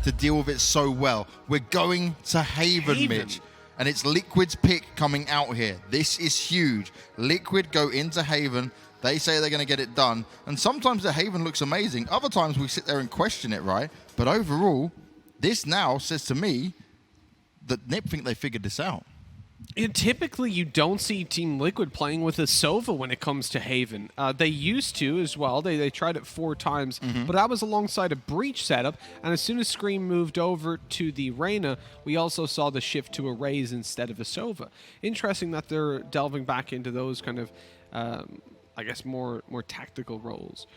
to deal with it so well. We're going to Haven, Mitch. And it's Liquid's pick coming out here. This is huge. Liquid go into Haven. They say they're going to get it done. And sometimes the Haven looks amazing. Other times we sit there and question it, right? But overall, this now says to me that NiP think they figured this out. Typically, you don't see Team Liquid playing with a Sova when it comes to Haven. They used to as well. They tried it 4 times, but that was alongside a Breach setup. And as soon as Scream moved over to the Reyna, we also saw the shift to a Raze instead of a Sova. Interesting that they're delving back into those kind of, I guess, more tactical roles.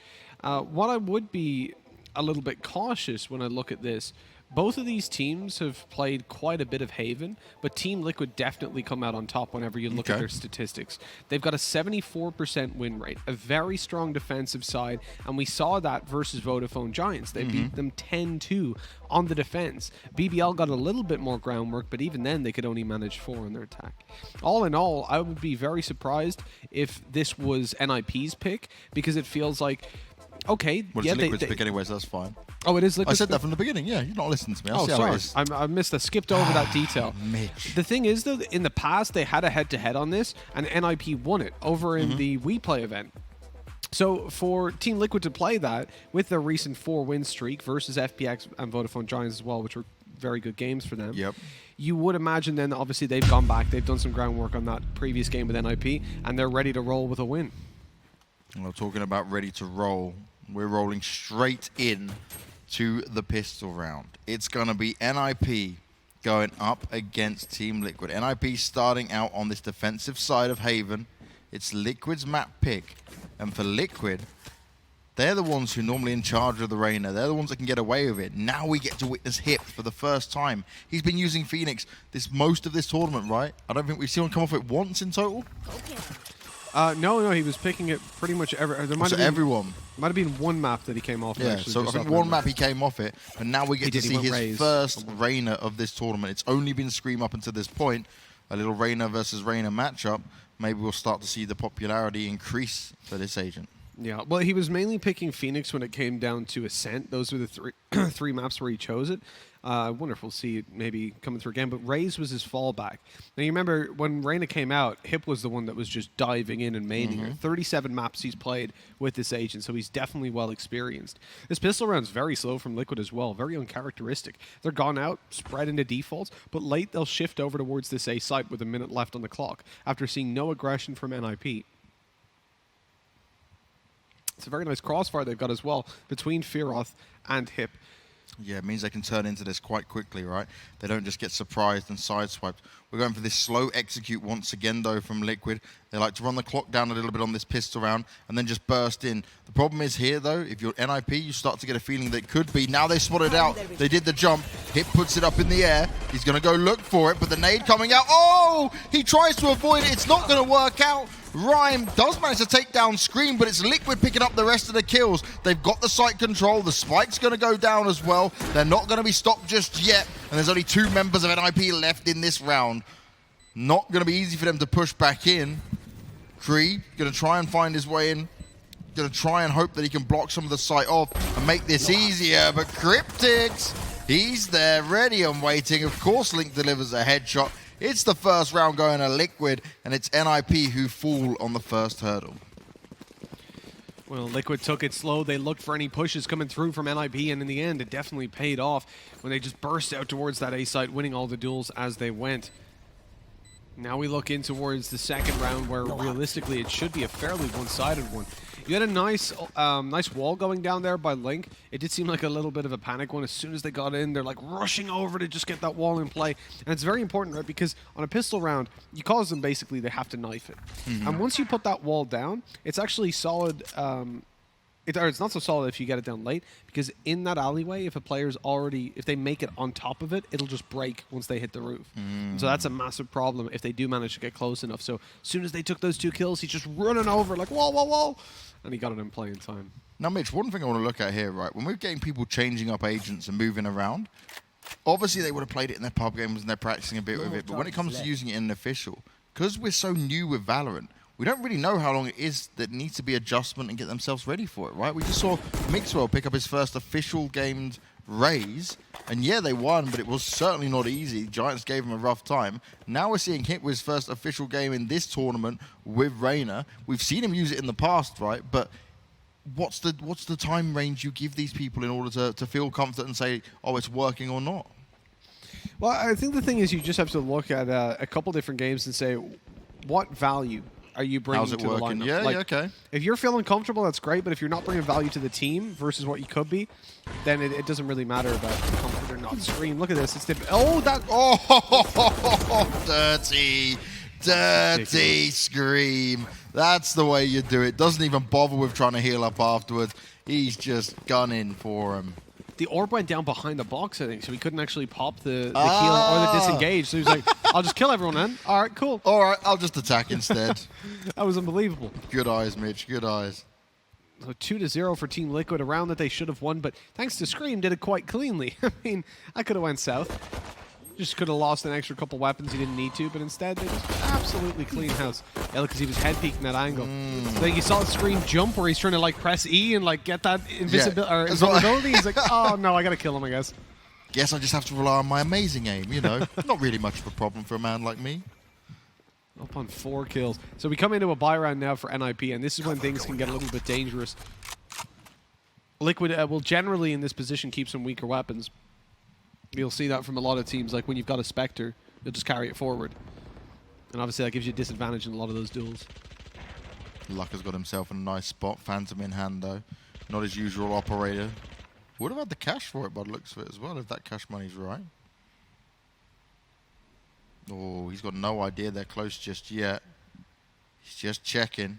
What I would be a little bit cautious when I look at this, both of these teams have played quite a bit of Haven, but Team Liquid definitely come out on top whenever you look at their statistics. They've got a 74% win rate, a very strong defensive side, and we saw that versus Vodafone Giants. They beat them 10-2 on the defense. BBL got a little bit more groundwork, but even then they could only manage 4 on their attack. All in all, I would be very surprised if this was NiP's pick, because it feels like, okay, well, it's Liquid's pick anyway, so that's fine. Oh, it is Liquid's I said that from the beginning. Yeah, you're not listening to me. Oh, sorry. I missed that. Skipped over that detail. Mitch. The thing is, though, in the past, they had a head-to-head on this, and NiP won it over in the We Play event. So for Team Liquid to play that with their recent 4-win streak versus FPX and Vodafone Giants as well, which were very good games for them, you would imagine then, obviously, they've gone back. They've done some groundwork on that previous game with NiP, and they're ready to roll with a win. Well, talking about ready to roll, we're rolling straight in to the pistol round. It's going to be NiP going up against Team Liquid. NiP starting out on this defensive side of Haven. It's Liquid's map pick. And for Liquid, they're the ones who are normally in charge of the Reyna. They're the ones that can get away with it. Now we get to witness Hip for the first time. He's been using Phoenix most of this tournament, right? I don't think we've seen him come off it once in total. No, he was picking it pretty much everyone. Might have been one map that he came off. Yeah, so I think one map he came off it, and now we get to see his first Reyna of this tournament. It's only been Scream up until this point. A little Reyna versus Reyna matchup. Maybe we'll start to see the popularity increase for this agent. Yeah, well, he was mainly picking Phoenix when it came down to Ascent. Those were the three maps where he chose it. I wonder if we'll see it maybe coming through again. But Raze was his fallback. Now, you remember when Reyna came out, Hip was the one that was just diving in and maining her. 37 maps he's played with this agent, so he's definitely well experienced. This pistol round's very slow from Liquid as well, very uncharacteristic. They're gone out, spread into defaults, but late they'll shift over towards this A site with a minute left on the clock after seeing no aggression from NiP. It's a very nice crossfire they've got as well between Fearoth and Hip. Yeah, it means they can turn into this quite quickly, right? They don't just get surprised and sideswiped. We're going for this slow execute once again, though, from Liquid. They like to run the clock down a little bit on this pistol round and then just burst in. The problem is here, though, if you're NiP, you start to get a feeling that it could be. Now they spotted out. They did the jump. Hip puts it up in the air. He's going to go look for it, but the nade coming out. Oh! He tries to avoid it. It's not going to work out. Rhyme does manage to take down Scream, but it's Liquid picking up the rest of the kills. They've got the site control. The spike's going to go down as well. They're not going to be stopped just yet. And there's only 2 members of NiP left in this round. Not going to be easy for them to push back in. CREA going to try and find his way in. Going to try and hope that he can block some of the site off and make this easier. But KRYPTIX, he's there, ready and waiting. Of course, Link delivers a headshot. It's the first round going to Liquid, and it's NiP who fall on the first hurdle. Well, Liquid took it slow. They looked for any pushes coming through from NiP, and in the end, it definitely paid off when they just burst out towards that A site, winning all the duels as they went. Now we look in towards the second round, where realistically it should be a fairly one-sided one. You had a nice wall going down there by Link. It did seem like a little bit of a panic one. As soon as they got in, they're like rushing over to just get that wall in play. And it's very important, right? Because on a pistol round, you cause them basically, they have to knife it. And once you put that wall down, it's actually solid. It's not so solid if you get it down late, because in that alleyway, if a player's if they make it on top of it, it'll just break once they hit the roof. So that's a massive problem if they do manage to get close enough. So as soon as they took those 2 kills, he's just running over like, whoa, whoa, whoa. And he got it in play in time. Now, Mitch, one thing I want to look at here, right? When we're getting people changing up agents and moving around, obviously they would have played it in their pub games and they're practicing a bit with it. But when it comes to using it in an official, because we're so new with Valorant, we don't really know how long it is that needs to be adjustment and get themselves ready for it, right? We just saw Mixwell pick up his first official gamed Raze. And yeah, they won, but it was certainly not easy. Giants gave him a rough time. Now we're seeing Hitwiz's first official game in this tournament with Reyna. We've seen him use it in the past, right? But what's the time range you give these people in order to feel confident and say, oh, it's working or not? Well, I think the thing is you just have to look at a couple different games and say, what value are you bringing to the lineup? Yeah, like, yeah, okay. If you're feeling comfortable, that's great. But if you're not bringing value to the team versus what you could be, then it doesn't really matter about comfort or not. Scream, look at this. It's the dirty Scream. That's the way you do it. Doesn't even bother with trying to heal up afterwards. He's just gunning for him. The orb went down behind the box, I think, so he couldn't actually pop the heal or the disengage. So he was like, I'll just kill everyone then. All right, cool. All right, I'll just attack instead. That was unbelievable. Good eyes, Mitch. Good eyes. So 2-0 for Team Liquid, a round that they should have won, but thanks to Scream, did it quite cleanly. I mean, I could have went south. Just could have lost an extra couple weapons he didn't need to, but instead they just absolutely clean house. Yeah, because he was head peeking that angle. So you saw the Scream jump where he's trying to like press E and like get that invisibility. He's like, oh no, I gotta kill him, I guess. Guess I just have to rely on my amazing aim, you know. Not really much of a problem for a man like me. Up on 4 kills. So we come into a buy round now for NiP, and this is when things can get a little bit dangerous. Liquid will generally in this position keep some weaker weapons. You'll see that from a lot of teams, like when you've got a Spectre, you'll just carry it forward. And obviously that gives you a disadvantage in a lot of those duels. Luck has got himself in a nice spot. Phantom in hand, though. Not his usual operator. Would have had the cash for it by the looks of it as well, if that cash money's right. Oh, he's got no idea they're close just yet. He's just checking.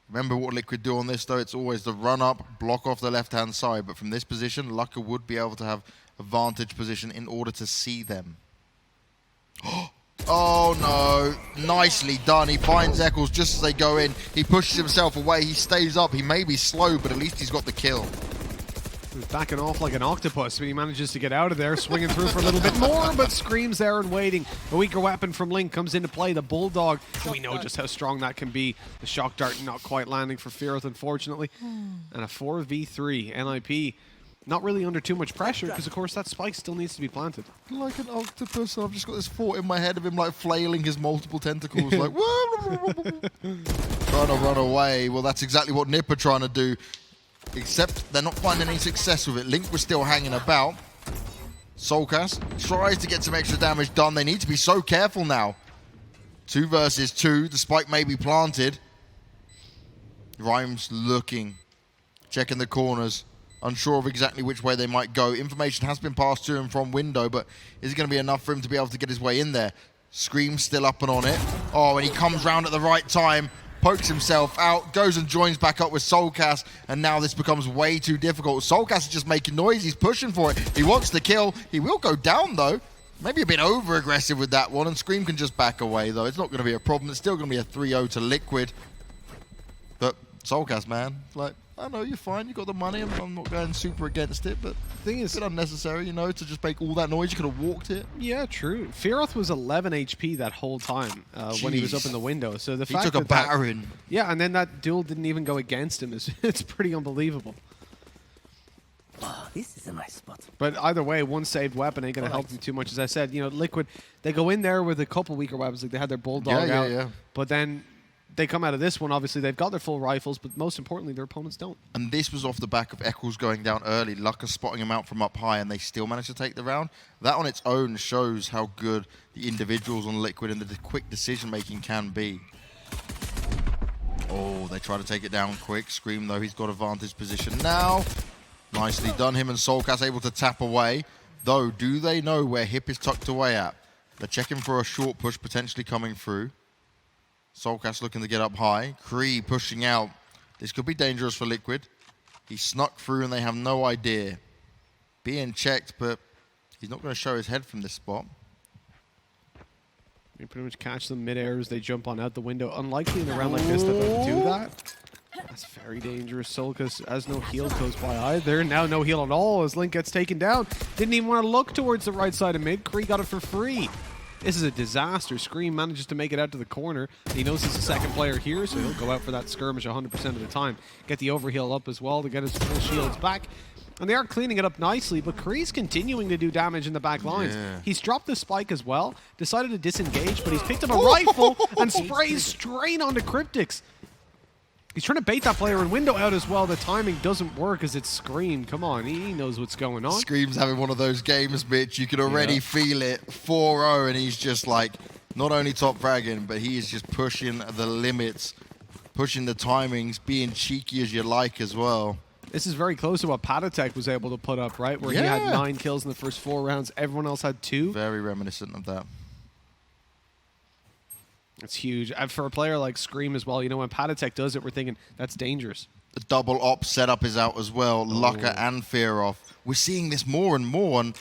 Remember what Liquid do on this, though? It's always the run-up, block off the left-hand side. But from this position, Lucka would be able to have a vantage position in order to see them. Oh, no. Nicely done. He finds Eccles just as they go in. He pushes himself away. He stays up. He may be slow, but at least he's got the kill. He's backing off like an octopus, but he manages to get out of there, swinging through for a little bit more, but Scream's there and waiting. A weaker weapon from Link comes into play, the Bulldog. We know just how strong that can be. The Shock Dart not quite landing for Fearoth, unfortunately. And a 4v3. NiP not really under too much pressure, because of course that spike still needs to be planted. Like an octopus, I've just got this thought in my head of him like flailing his multiple tentacles, like trying to run away. Well, that's exactly what NiP are trying to do. Except they're not finding any success with it. Link was still hanging about. soulcas tries to get some extra damage done. They need to be so careful now. 2 versus 2. The spike may be planted. Rhymes looking. Checking the corners. Unsure of exactly which way they might go. Information has been passed to him from window, but is it going to be enough for him to be able to get his way in there? Scream still up and on it. Oh, and he comes round at the right time. Pokes himself out, goes and joins back up with soulcas, and now this becomes way too difficult. soulcas is just making noise, he's pushing for it. He wants to kill, he will go down though. Maybe a bit over-aggressive with that one, and Scream can just back away though. It's not going to be a problem, it's still going to be a 3-0 to Liquid. But soulcas, man, like, I know you're fine, you got the money, I'm not going super against it, but the thing is, it's unnecessary, you know, to just make all that noise. You could have walked it. Yeah, true. Fearoth was 11 HP that whole time when he was up in the window. So the fact he took a battering. Yeah, and then that duel didn't even go against him. It's pretty unbelievable. Oh, this is a nice spot. But either way, one saved weapon ain't going to help them too much. As I said, you know, Liquid, they go in there with a couple weaker weapons. Like they had their Bulldog out. Yeah. But then they come out of this one, obviously, they've got their full rifles, but most importantly, their opponents don't. And this was off the back of Eccles going down early, luckeRRR spotting him out from up high, and they still managed to take the round. That on its own shows how good the individuals on Liquid and the quick decision-making can be. Oh, they try to take it down quick. Scream, though, he's got a vantage position now. Nicely done. Him and soulcas able to tap away. Though, do they know where Hip is tucked away at? They're checking for a short push potentially coming through. soulcas looking to get up high. CREA pushing out. This could be dangerous for Liquid. He snuck through and they have no idea. Being checked, but he's not going to show his head from this spot. You pretty much catch them mid-air as they jump on out the window. Unlikely in a round like this that they'll do that. That's very dangerous. soulcas has no heal close by either. Now no heal at all as Link gets taken down. Didn't even want to look towards the right side of mid. CREA got it for free. This is a disaster. Scream manages to make it out to the corner. He knows he's the second player here, so he'll go out for that skirmish 100% of the time. Get the overheal up as well to get his full shields back. And they are cleaning it up nicely, but KRYPTIX continuing to do damage in the back lines. Yeah. He's dropped the spike as well, decided to disengage, but he's picked up a rifle and sprays straight onto KRYPTIX. He's trying to bait that player in window out as well. The timing doesn't work as it's Scream. Come on, he knows what's going on. Scream's having one of those games, Mitch. You can already feel it. 4-0, and he's just like, not only top fragging, but he is just pushing the limits, pushing the timings, being cheeky as you like as well. This is very close to what KRYPTIX was able to put up, right? Where he had 9 kills in the first 4 rounds. Everyone else had 2. Very reminiscent of that. It's huge. And for a player like Scream as well, you know, when KRYPTIX does it, we're thinking, that's dangerous. The double op setup is out as well. Lucka and Fearoth. We're seeing this more and more, and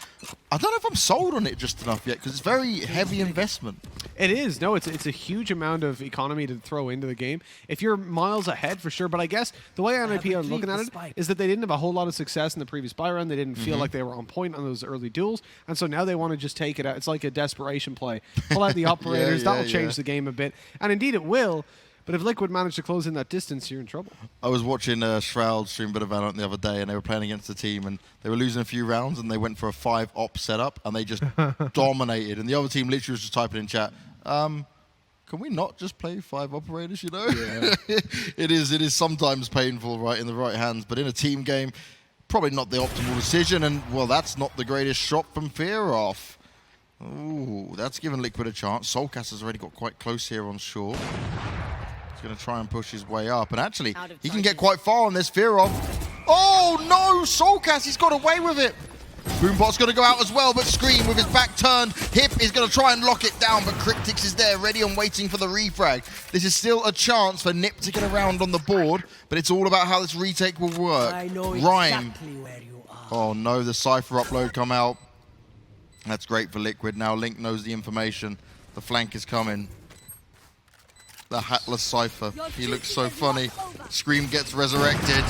I don't know if I'm sold on it just enough yet, because it's very heavy investment. It is. No, it's a huge amount of economy to throw into the game. If you're miles ahead, for sure. But I guess the way NiP are looking at it is that they didn't have a whole lot of success in the previous buy round. They didn't feel like they were on point on those early duels. And so now they want to just take it out. It's like a desperation play. Pull out the operators. That'll change the game a bit. And indeed it will. But if Liquid manage to close in that distance, you're in trouble. I was watching Shroud stream a bit of Valorant the other day, and they were playing against the team, and they were losing a few rounds, and they went for a 5-op setup, and they just dominated. And the other team literally was just typing in chat, can we not just play 5 operators, you know? Yeah. It is sometimes painful, right, in the right hands, but in a team game, probably not the optimal decision, and, well, that's not the greatest shot from Fearoth. Ooh, that's given Liquid a chance. soulcas has already got quite close here on shore. He's going to try and push his way up. And actually, he can get quite far on this Fearoth. Oh, no! soulcas, he's got away with it. Boombot's going to go out as well, but Scream with his back turned. Hip is going to try and lock it down, but KRYPTIX is there, ready and waiting for the refrag. This is still a chance for NiP to get around on the board, but it's all about how this retake will work. I know Rhyme. exactly where you are. Oh, no, the Cypher upload come out. That's great for Liquid. Now Link knows the information. The flank is coming. The hatless Cypher. He looks so funny. Scream gets resurrected.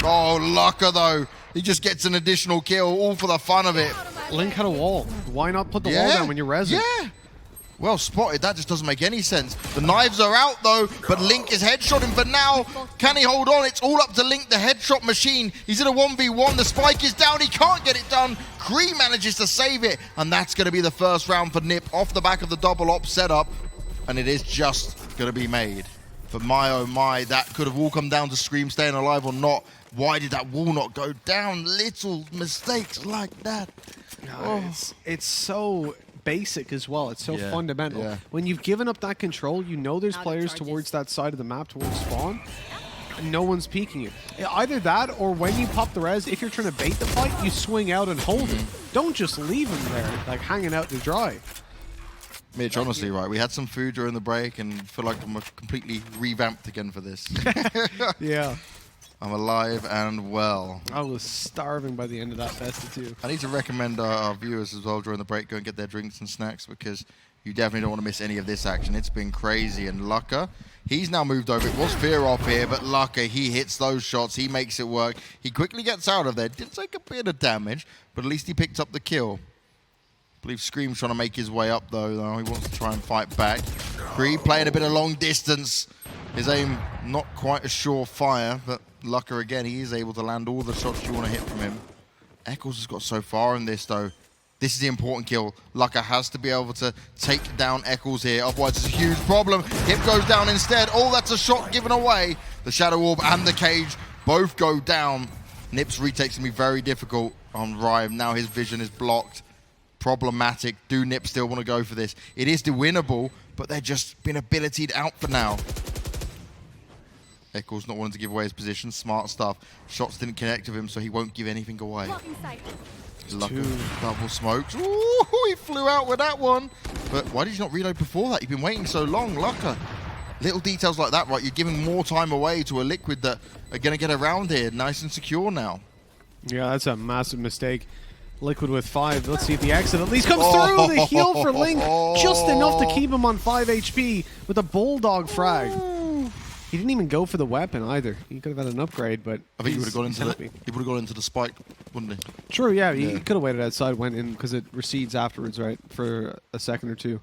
Oh, luckeRRR though. He just gets an additional kill, all for the fun of it. Link had a wall. Why not put the wall down when you're resin? Yeah. Well spotted. That just doesn't make any sense. The knives are out though, but Link is headshotting for now. Can he hold on? It's all up to Link, the headshot machine. He's in a 1v1. The spike is down. He can't get it done. KREA manages to save it, and that's going to be the first round for NiP off the back of the double op setup, and it is just going to be made. But my oh my, that could have all come down to Scream staying alive or not. Why did that wall not go down? Little mistakes like that. No, it's so basic as well. It's so fundamental. Yeah. When you've given up that control, you know there's players towards that side of the map, towards spawn, and no one's peeking you. Either that, or when you pop the res, if you're trying to bait the fight, you swing out and hold it. Don't just leave him there, like hanging out to dry. Mitch, honestly, right, we had some food during the break and feel like I'm completely revamped again for this. Yeah. I'm alive and well. I was starving by the end of that best of 2. I need to recommend our viewers as well during the break go and get their drinks and snacks, because you definitely don't want to miss any of this action. It's been crazy. And luckeRRR, he's now moved over. It was Fearoth here, but luckeRRR, he hits those shots. He makes it work. He quickly gets out of there. Didn't take a bit of damage, but at least he picked up the kill. I believe Scream's trying to make his way up, though. He wants to try and fight back. KREA playing a bit of long distance. His aim not quite a surefire, but luckeRRR again, he is able to land all the shots you want to hit from him. Eccles has got so far in this, though. This is the important kill. luckeRRR has to be able to take down Eccles here, otherwise it's a huge problem. Hip goes down instead. Oh, that's a shot given away. The Shadow Orb and the Cage both go down. NiP's retake's going to be very difficult on Rhyme. Now his vision is blocked. Problematic. Do NiP still want to go for this? It is winnable, but they're just been abilitied out for now. Eccles not wanting to give away his position. Smart stuff. Shots didn't connect with him, so he won't give anything away. luckeRRR double smokes. Ooh, he flew out with that one. But why did you not reload before that? You've been waiting so long, luckeRRR. Little details like that, right? You're giving more time away to a Liquid that are going to get around here nice and secure now. Yeah, that's a massive mistake. Liquid with 5. Let's see if the exit at least comes through. The heal for Link, just enough to keep him on 5 HP with a Bulldog frag. He didn't even go for the weapon either. He could have had an upgrade, but I think he would have gone into the spike, wouldn't he? True, yeah. He could have waited outside, went in because it recedes afterwards, right, for a second or two.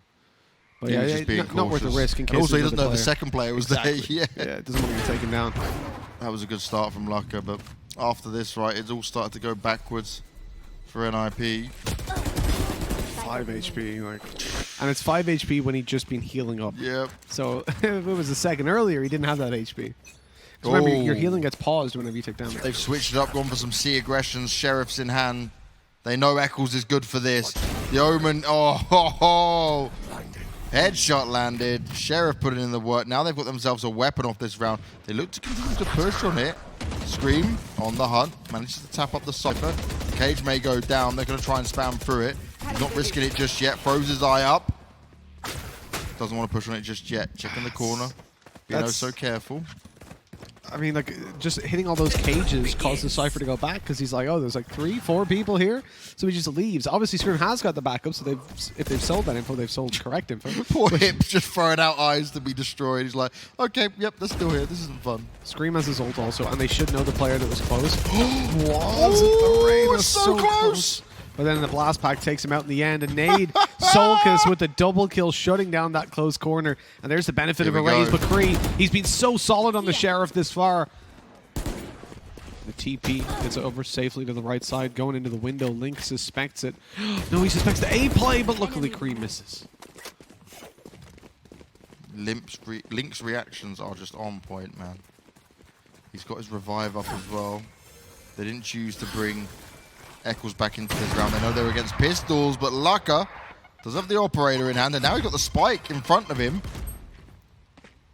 But yeah, not worth the risk in case. And also, he doesn't know the second player was there. Yeah, it doesn't want to get taken down. That was a good start from luckeRRR, but after this, right, it's all started to go backwards for NiP. 5 HP, like, and it's 5 HP when he'd just been healing up. Yep. So if it was a second earlier, he didn't have that HP. Remember, your healing gets paused whenever you take damage. They've switched it up, gone for some C aggressions. Sheriff's in hand. They know Eccles is good for this. The Omen, oh, headshot landed. Sheriff put it in the work. Now they've got themselves a weapon off this round. They look to continue to push on it. Scream on the hunt. Manages to tap up the Cypher. Cage may go down. They're going to try and spam through it. He's not risking it just yet. Throws his eye up. Doesn't want to push on it just yet. Checking the corner. Being so careful. I mean, like, just hitting all those cages caused the Cypher to go back because he's like, oh, there's like 3, 4 people here. So he just leaves. Obviously, Scream has got the backup, so if they've sold that info, they've sold correct info. Poor Hip's just throwing out eyes to be destroyed. He's like, okay, yep, they're still here. This isn't fun. Scream has his ult also, and they should know the player that was close. Was it the Reyna? So close. But then the blast pack takes him out in the end, and Nade soulcas with the double kill, shutting down that close corner. And there's the benefit of a Raze, but CREA, he's been so solid on the Sheriff this far. The TP gets over safely to the right side, going into the window. Link suspects it. No, he suspects the A play, but luckily CREA misses. Link's reactions are just on point, man. He's got his revive up as well. They didn't choose to bring Eccles back into this round. They know they're against pistols, but luckeRRR does have the operator in hand, and now he's got the spike in front of him.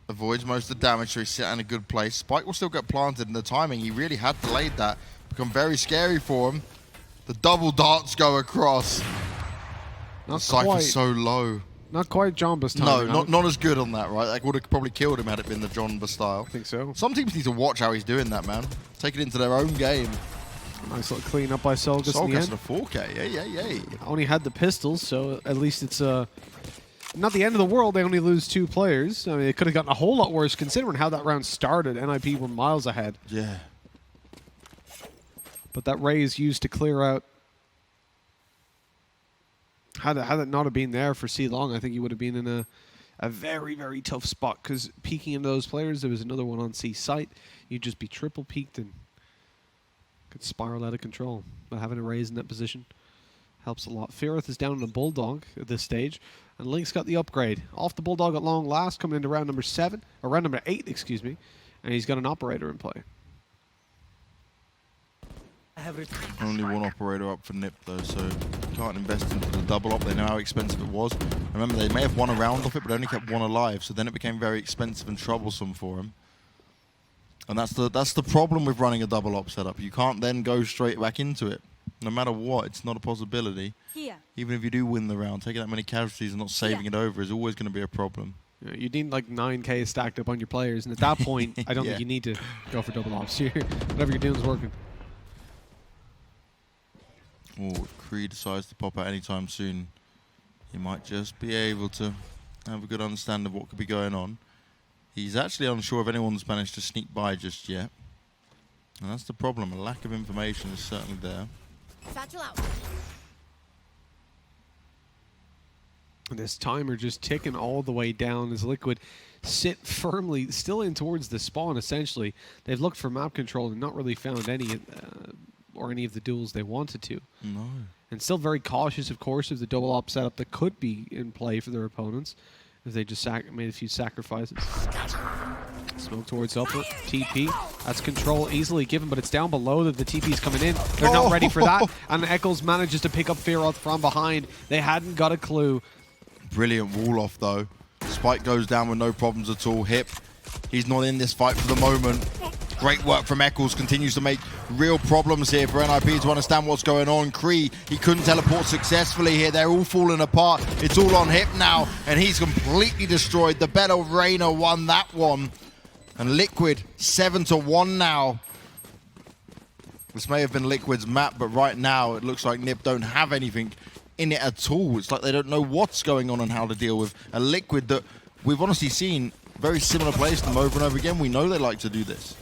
Avoids most of the damage, so he's sitting in a good place. Spike will still get planted, and the timing, he really had delayed that. Become very scary for him. The double darts go across. The Cypher's so low. Not quite Jomba's time. No, not as good on that, right? That would have probably killed him had it been the Jomba style. I think so. Some teams need to watch how he's doing that, man. Take it into their own game. Nice little clean up by soulcas in the end. soulcas and a 4K, yay. Only had the pistols, so at least it's not the end of the world. They only lose 2 players. I mean, it could have gotten a whole lot worse considering how that round started. NiP were miles ahead. Yeah. But that Raze used to clear out. Had it not have been there for C long, I think he would have been in a very, very tough spot because peeking into those players, there was another one on C site. You'd just be triple peeked and could spiral out of control. But having a Raze in that position helps a lot. Fearoth is down in a Bulldog at this stage, and Link's got the upgrade. Off the Bulldog at long last, coming into round number 8, excuse me, and he's got an operator in play. Only one operator up for NiP though, so you can't invest into the double up. They know how expensive it was. Remember, they may have won a round off it, but only kept one alive, so then it became very expensive and troublesome for him. And that's the problem with running a double op setup. You can't then go straight back into it. No matter what, it's not a possibility. Here. Even if you do win the round, taking that many casualties and not saving it over is always going to be a problem. Yeah, you need like 9K stacked up on your players, and at that point, I don't think you need to go for double ops. Whatever you're doing is working. Oh, if CREA decides to pop out anytime soon, he might just be able to have a good understanding of what could be going on. He's actually unsure if anyone's managed to sneak by just yet. And that's the problem. A lack of information is certainly there. Satchel out. This timer just ticking all the way down as Liquid sit firmly still in towards the spawn, essentially. They've looked for map control and not really found any or any of the duels they wanted to. No. And still very cautious, of course, of the double op setup that could be in play for their opponents if they just made a few sacrifices. Smoke towards upper. TP. That's control easily given, but it's down below that the TP's coming in. They're not ready for that. And Eccles manages to pick up Fearoth from behind. They hadn't got a clue. Brilliant wall off though. Spike goes down with no problems at all. Hip, he's not in this fight for the moment. Great work from Eccles, continues to make real problems here for NiP to understand what's going on. CREA, he couldn't teleport successfully here. They're all falling apart. It's all on Hip now, and he's completely destroyed. The better Reyna won that one. And Liquid, 7-1 now. This may have been Liquid's map, but right now it looks like NiP don't have anything in it at all. It's like they don't know what's going on and how to deal with a Liquid that we've honestly seen very similar plays to them over and over again. We know they like to do this.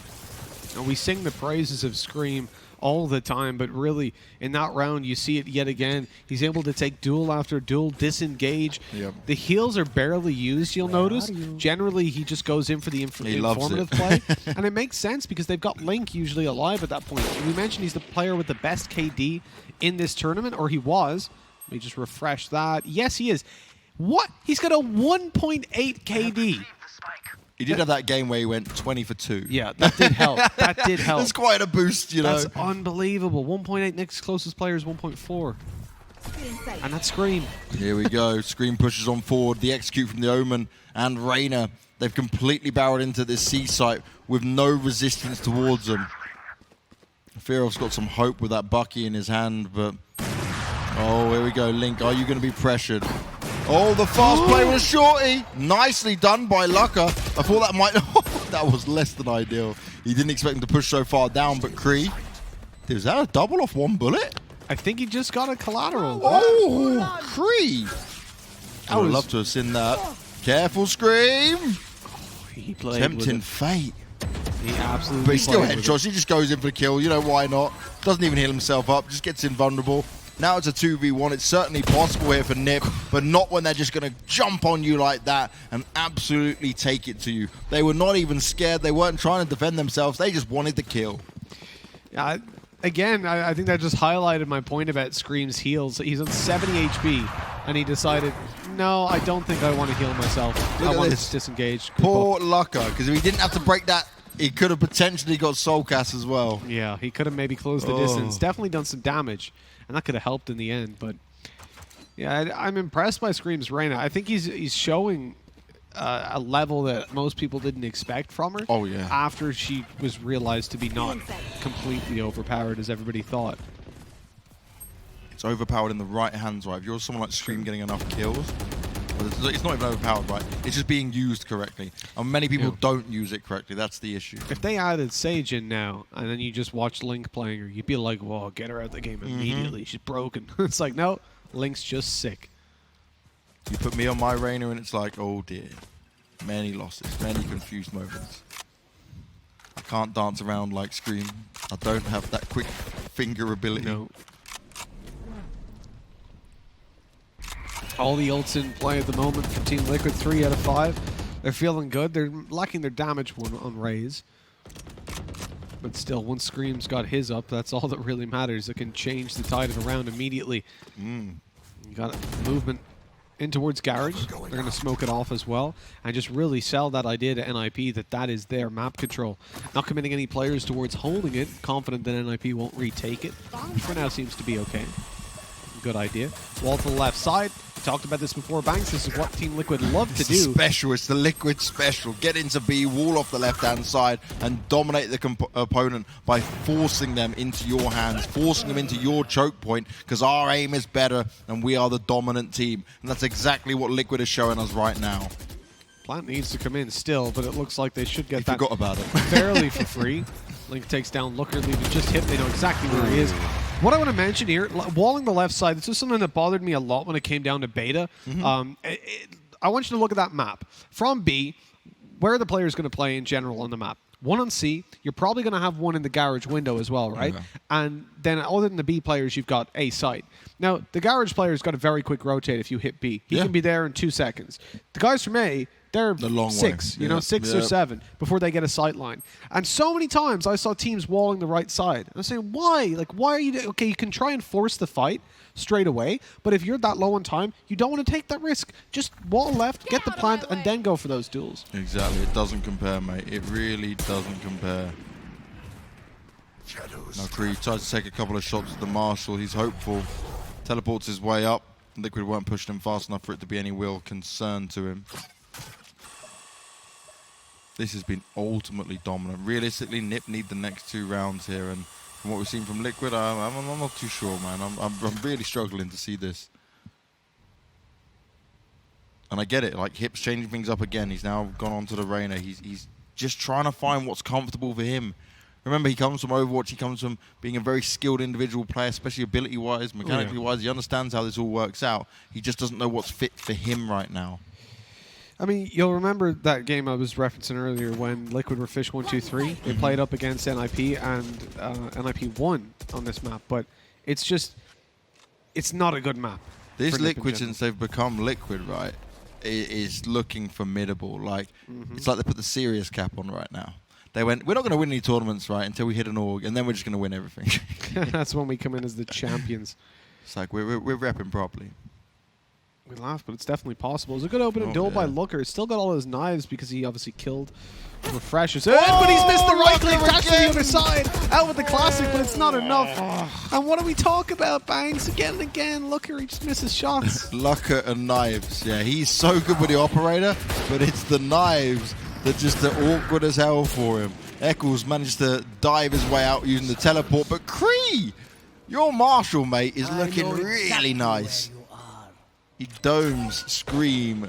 And we sing the praises of Scream all the time, but really, in that round, you see it yet again. He's able to take duel after duel, disengage. Yep. The heals are barely used, you'll notice. Generally, he just goes in for the informative play. And it makes sense because they've got Link usually alive at that point. We mentioned he's the player with the best KD in this tournament, or he was. Let me just refresh that. Yes, he is. What? He's got a 1.8 KD. He did have that game where he went 20 for 2. Yeah, that did help. That did help. That's quite a boost, you know. That's unbelievable. 1.8, next closest player is 1.4. And that's Scream. Here we go. Scream pushes on forward. The execute from the Omen and Reyna. They've completely barreled into this C site with no resistance towards them. Fearoth's got some hope with that Bucky in his hand, but... Oh, here we go. Link, are you going to be pressured? Oh, the fast play was shorty. Nicely done by luckeRRR. I thought that might... that was less than ideal. He didn't expect him to push so far down, but CREA... Was that a double off one bullet? I think he just got a collateral. Oh, CREA! I would love to have seen that. Careful, Scream! He played Tempting fate. He absolutely But he still played with headshots. He just goes in for the kill. You know, why not? Doesn't even heal himself up. Just gets invulnerable. Now it's a 2v1. It's certainly possible here for NiP, but not when they're just going to jump on you like that and absolutely take it to you. They were not even scared. They weren't trying to defend themselves. They just wanted the kill. Again, I think that just highlighted my point about Scream's heals. He's on 70 HP, and he decided, no, I don't think I want to heal myself. Look I at want this. to disengage. Poor luckeRRR, because if he didn't have to break that, he could have potentially got soulcas as well. Yeah, he could have maybe closed the distance. Definitely done some damage, and that could have helped in the end. But yeah, I'm impressed by Scream's Reyna. I think he's showing a level that most people didn't expect from her. Oh, yeah. After she was realized to be not completely overpowered as everybody thought. It's overpowered in the right hands, right? If you're someone like Scream getting enough kills, it's not even overpowered, right? It's just being used correctly. And many people don't use it correctly. That's the issue. If they added Sage in now, and then you just watch Link playing her, you'd be like, whoa, get her out of the game immediately. She's broken. It's like, no, Link's just sick. You put me on my Reyna and it's like, oh dear. Many losses, many confused moments. I can't dance around like Scream. I don't have that quick finger ability. No. All the ults in play at the moment for Team Liquid, 3 out of 5. They're feeling good. They're lacking their damage one on Raze. But still, once Scream's got his up, that's all that really matters. It can change the tide of the round immediately. You got movement in towards Garage. They're going to smoke it off as well and just really sell that idea to NiP that is their map control. Not committing any players towards holding it, confident that NiP won't retake it. Which for now seems to be okay. Good idea. Wall to the left side. We talked about this before, Banks. This is what Team Liquid love to do. It's the special. It's the Liquid special. Get into B, wall off the left-hand side, and dominate the opponent by forcing them into your hands, forcing them into your choke point, because our aim is better, and we are the dominant team. And that's exactly what Liquid is showing us right now. Plant needs to come in still, but it looks like they should get He that forgot about it. fairly fairly for free. Link takes down luckeRRR, just hit. They know exactly where he is. What I want to mention here, walling the left side, this is something that bothered me a lot when it came down to beta. I want you to look at that map. From B, where are the players going to play in general on the map? One on C, you're probably going to have one in the garage window as well, right? Okay. And then other than the B players, you've got A site. Now, the garage player's got a very quick rotate if you hit B. He can be there in 2 seconds. The guys from A, they're The long 6, way. you know, Yeah. 6 or 7 before they get a sight line. And so many times I saw teams walling the right side. I was saying, why? Like, why are you... Okay, you can try and force the fight straight away, but if you're that low on time, you don't want to take that risk. Just wall left, get the plant, and then go for those duels. Exactly. It doesn't compare, mate. It really doesn't compare. Now CREA tries to take a couple of shots at the Marshall. He's hopeful. Teleports his way up. Liquid weren't pushing him fast enough for it to be any real concern to him. This has been ultimately dominant. Realistically, NiP need the next 2 rounds here, and from what we've seen from Liquid, I'm not too sure, man. I'm really struggling to see this. And I get it, like Hip's changing things up again. He's now gone on to the Reyna. He's just trying to find what's comfortable for him. Remember, he comes from Overwatch. He comes from being a very skilled individual player, especially ability-wise, mechanically-wise. He understands how this all works out. He just doesn't know what's fit for him right now. I mean, you'll remember that game I was referencing earlier when Liquid were Fish 1-2-3. They played up against NiP and NiP won on this map, but it's just, it's not a good map. This Liquid, since they've become Liquid, right, is looking formidable. Like, it's like they put the serious cap on right now. They went, we're not going to win any tournaments, right, until we hit an org, and then we're just going to win everything. That's when we come in as the champions. It's like, we're repping properly. We laugh, but it's definitely possible. It was a good opening duel by luckeRRR. Still got all his knives because he obviously killed Refreshers. But he's missed the right click. That's to the other side. Out with the classic, but it's not enough. And what do we talk about? Bangs again and again. luckeRRR, he just misses shots. luckeRRR and knives. Yeah, he's so good with the operator, but it's the knives that just are awkward as hell for him. Eccles managed to dive his way out using the teleport, but CREA, your Marshall, mate, is looking really nice. He domes Scream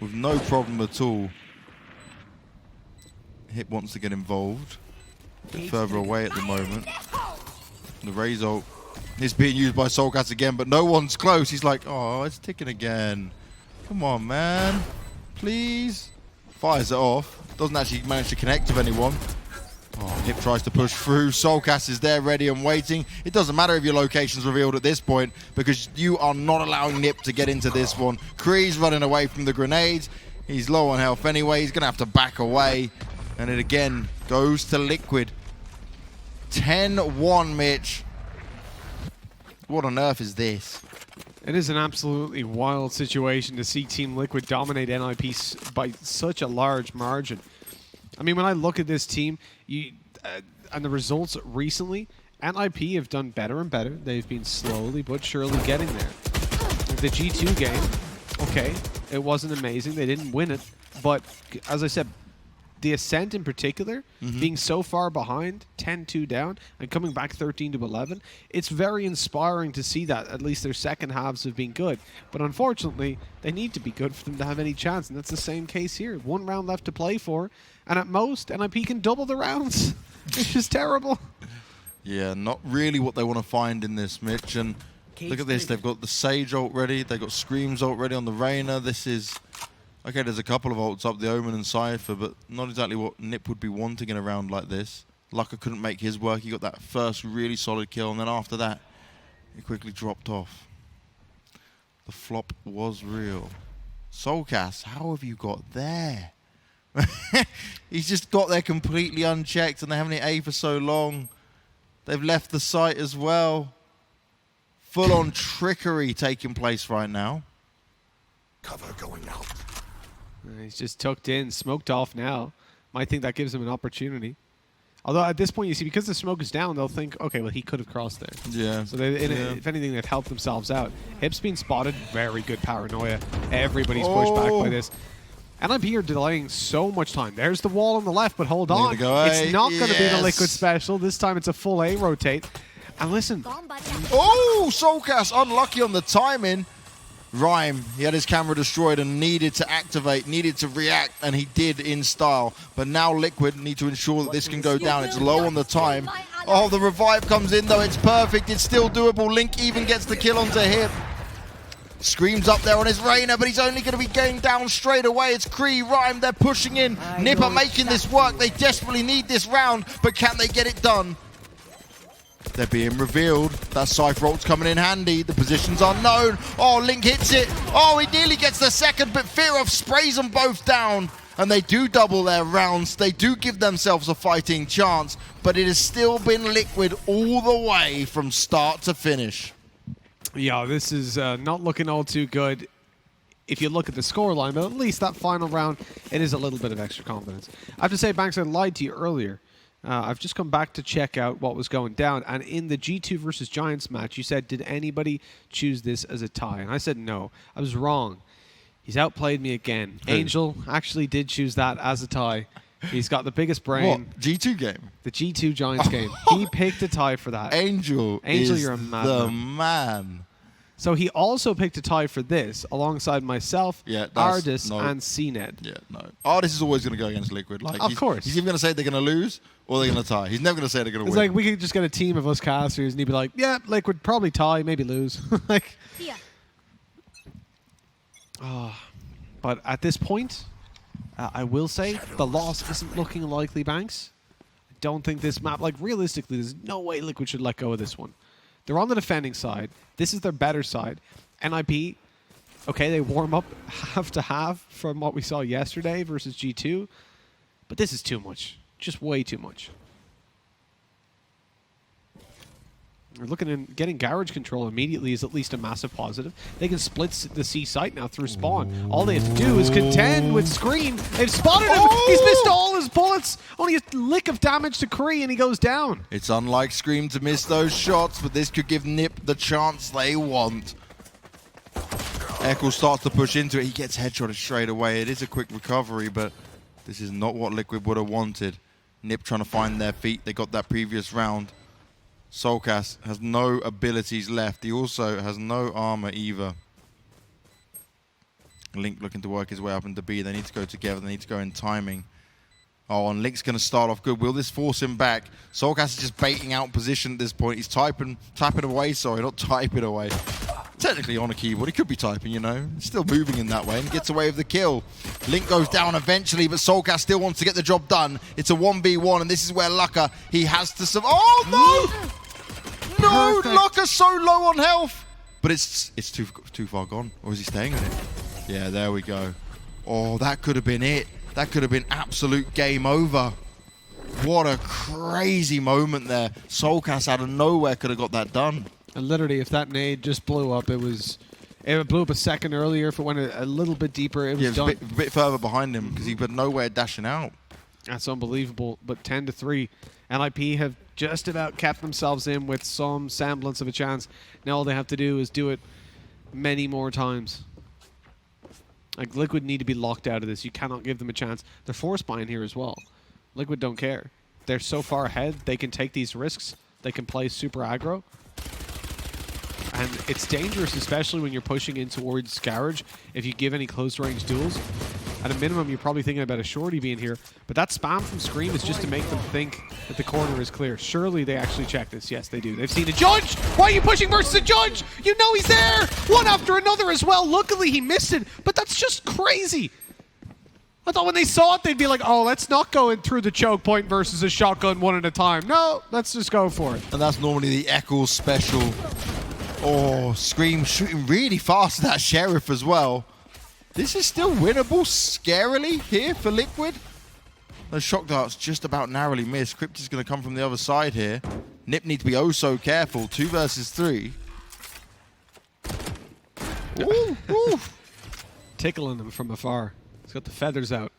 with no problem at all. Hip wants to get involved. A bit further away at the moment. The Raze ult is being used by soulcas again, but no one's close. He's like, oh, it's ticking again. Come on, man. Please. Fires it off. Doesn't actually manage to connect with anyone. Oh, Hip tries to push through. soulcas is there ready and waiting. It doesn't matter if your location's revealed at this point because you are not allowing NiP to get into this one. CREA's running away from the grenades. He's low on health anyway. He's going to have to back away. And it again goes to Liquid. 10-1, Mitch. What on earth is this? It is an absolutely wild situation to see Team Liquid dominate NiP by such a large margin. I mean, when I look at this team and the results recently, NiP have done better and better. They've been slowly but surely getting there. The G2 game, okay, it wasn't amazing. They didn't win it. But as I said, the Ascent in particular, being so far behind, 10-2 down, and coming back 13-11, it's very inspiring to see that at least their second halves have been good. But unfortunately, they need to be good for them to have any chance, and that's the same case here. 1 round left to play for, and at most, NiP can double the rounds. It's just terrible. Yeah, not really what they want to find in this, Mitch. And look at this, they've got the Sage ult ready, they've got Scream's ult ready on the Reyna. This is... Okay, there's a couple of ults up, the Omen and Cypher, but not exactly what NiP would be wanting in a round like this. luckeRRR couldn't make his work. He got that first really solid kill, and then after that, he quickly dropped off. The flop was real. soulcas, how have you got there? He's just got there completely unchecked, and they haven't hit A for so long. They've left the site as well. Full-on trickery taking place right now. Cover going out. He's just tucked in, smoked off now. Might think that gives him an opportunity. Although at this point, you see, because the smoke is down, they'll think, okay, well, he could have crossed there. Yeah. So if anything, they've helped themselves out. Hip's been spotted. Very good paranoia. Everybody's pushed back by this. NiP are delaying so much time. There's the wall on the left, but hold on. It's not going to be the Liquid special. This time it's a full A rotate. And listen. Oh, soulcas unlucky on the timing. Rhyme, he had his camera destroyed and needed to activate, needed to react, and he did in style. But now Liquid need to ensure that this can go down. It's low on the time. Oh, the revive comes in though. It's perfect. It's still doable. Link even gets the kill onto Hip. Screams up there on his Reyna, but he's only going to be going down straight away. It's CREA, Rhyme, they're pushing in. NiP are making this work. They desperately need this round, but can they get it done? They're being revealed. That Cypher ult's coming in handy. The position's unknown. Oh, Link hits it. Oh, he nearly gets the second, but Fearoth sprays them both down. And they do double their rounds. They do give themselves a fighting chance, but it has still been Liquid all the way from start to finish. Yeah, this is not looking all too good if you look at the scoreline, but at least that final round, it is a little bit of extra confidence. I have to say, Banks, I lied to you earlier. I've just come back to check out what was going down, and in the G2 versus Giants match, you said, did anybody choose this as a tie? And I said no. I was wrong. He's outplayed me again. Angel actually did choose that as a tie. He's got the biggest brain. What? G2 game? The G2 Giants game. He picked a tie for that. Angel is you're a the man. So he also picked a tie for this, alongside myself, Ardis, and CNED. Yeah, no. Ardis is always going to go against Liquid. Like, of course. He's either going to say they're going to lose, or they're going to tie. He's never going to say they're going to win. It's like, we could just get a team of us casters, and he'd be like, yeah, Liquid probably tie, maybe lose. Like, But at this point, I will say the loss isn't looking likely, Banks. I don't think this map, like realistically, there's no way Liquid should let go of this one. They're on the defending side. This is their better side. NiP, okay, they warm up half to half from what we saw yesterday versus G2. But this is too much. Just way too much. We're looking at getting garage control immediately is at least a massive positive. They can split the C site now through spawn. All they have to do is contend with Scream. They've spotted him. He's missed all his bullets. Only a lick of damage to CREA and he goes down. It's unlike Scream to miss those shots, but this could give NiP the chance they want. Eccles starts to push into it. He gets headshotted straight away. It is a quick recovery, but this is not what Liquid would have wanted. NiP trying to find their feet. They got that previous round. soulcas has no abilities left. He also has no armor either. Link looking to work his way up into B. They need to go together. They need to go in timing. Oh, and Link's going to start off good. Will this force him back? soulcas is just baiting out position at this point. He's tapping away, sorry, not typing away. Technically on a keyboard. He could be typing, you know. He's still moving in that way and gets away with the kill. Link goes down eventually, but soulcas still wants to get the job done. It's a 1v1, and this is where luckeRRR, he has to survive. Oh, no! No, Perfect. luckeRR's so low on health. But it's too far gone. Or is he staying on it? Yeah, there we go. Oh, that could have been it. That could have been absolute game over. What a crazy moment there. soulcas out of nowhere could have got that done. And literally, if that nade just blew up, it blew up a second earlier. If it went a little bit deeper, it was done. A bit further behind him because he had nowhere dashing out. That's unbelievable. But 10-3, NiP have just about kept themselves in with some semblance of a chance. Now all they have to do is do it many more times. Like, Liquid need to be locked out of this. You cannot give them a chance. They're force buying here as well. Liquid don't care. They're so far ahead, they can take these risks. They can play super aggro. And it's dangerous, especially when you're pushing in towards garage. If you give any close-range duels, at a minimum, you're probably thinking about a shorty being here. But that spam from Scream is just to make them think that the corner is clear. Surely they actually check this. Yes, they do. They've seen a judge. Why are you pushing versus a judge? You know he's there. One after another as well. Luckily, he missed it. But that's just crazy. I thought when they saw it, they'd be like, oh, let's not go in through the choke point versus a shotgun one at a time. No, let's just go for it. And that's normally the Eccles special. Oh, Scream shooting really fast at that Sheriff as well. This is still winnable scarily here for Liquid. Those shock darts just about narrowly missed. KRYPTIX is going to come from the other side here. NiP need to be oh so careful. 2 versus 3. Ooh, ooh. Tickling them from afar. He's got the feathers out.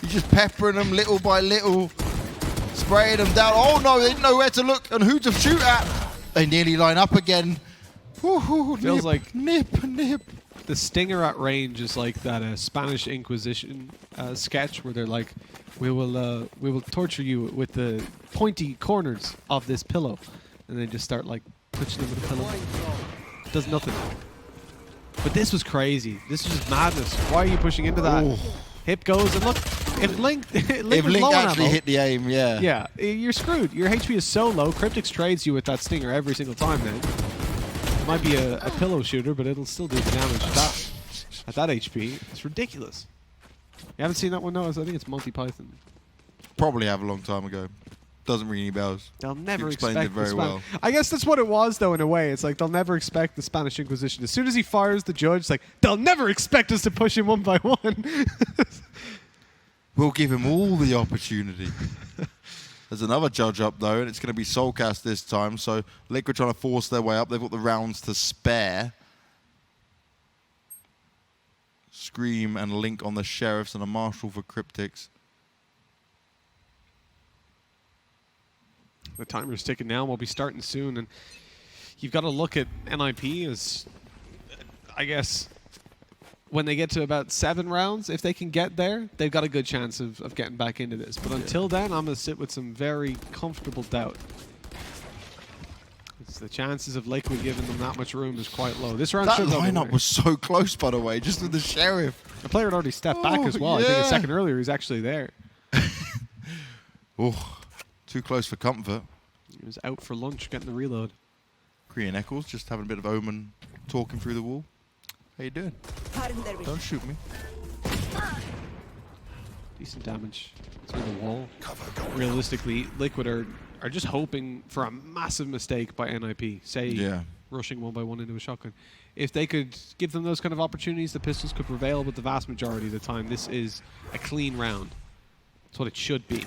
He's just peppering them little by little. Spraying them down. Oh no, they didn't know where to look and who to shoot at. They nearly line up again. Woohoo, Feels NiP, like NiP. the stinger at range is like that Spanish Inquisition sketch where they're like, we will torture you with the pointy corners of this pillow, and they just start like touching them with the pillow. Does nothing. But this was crazy. This was just madness. Why are you pushing into that? Ooh. Hip goes, and look, if Link, If Link actually hit the aim, yeah. yeah, you're screwed. Your HP is so low. KRYPTIX trades you with that stinger every single time, man. It might be a pillow shooter, but it'll still do the damage at that HP. It's ridiculous. You haven't seen that one? No, I think it's Monty Python. Probably have a long time ago. Doesn't ring any bells. They'll never You explained expect it very the well. I guess that's what it was, though, in a way. It's like they'll never expect the Spanish Inquisition. As soon as he fires the judge, it's like, they'll never expect us to push him one by one. We'll give him all the opportunity. There's another judge up, though, and it's going to be soulcas this time. So Liquid trying to force their way up. They've got the rounds to spare. Scream and Link on the Sheriffs and a Marshal for KRYPTIX. The timer's ticking now, and we'll be starting soon. And you've got to look at NiP as, I guess, when they get to about 7 rounds, if they can get there, they've got a good chance of getting back into this. But until then, I'm going to sit with some very comfortable doubt. It's the chances of Liquid giving them that much room is quite low. This round That should go lineup away. was so close, by the way, just with the Sheriff. The player had already stepped back as well. I think yeah. a second earlier he's actually there. Oh, too close for comfort. He was out for lunch getting the reload. CREA and Eccles just having a bit of Omen talking through the wall. How you doing? Don't shoot me. Decent damage through the wall. Realistically, Liquid are just hoping for a massive mistake by NiP. Say, rushing 1-by-1 into a shotgun. If they could give them those kind of opportunities, the Pistols could prevail, but the vast majority of the time, this is a clean round. That's what it should be.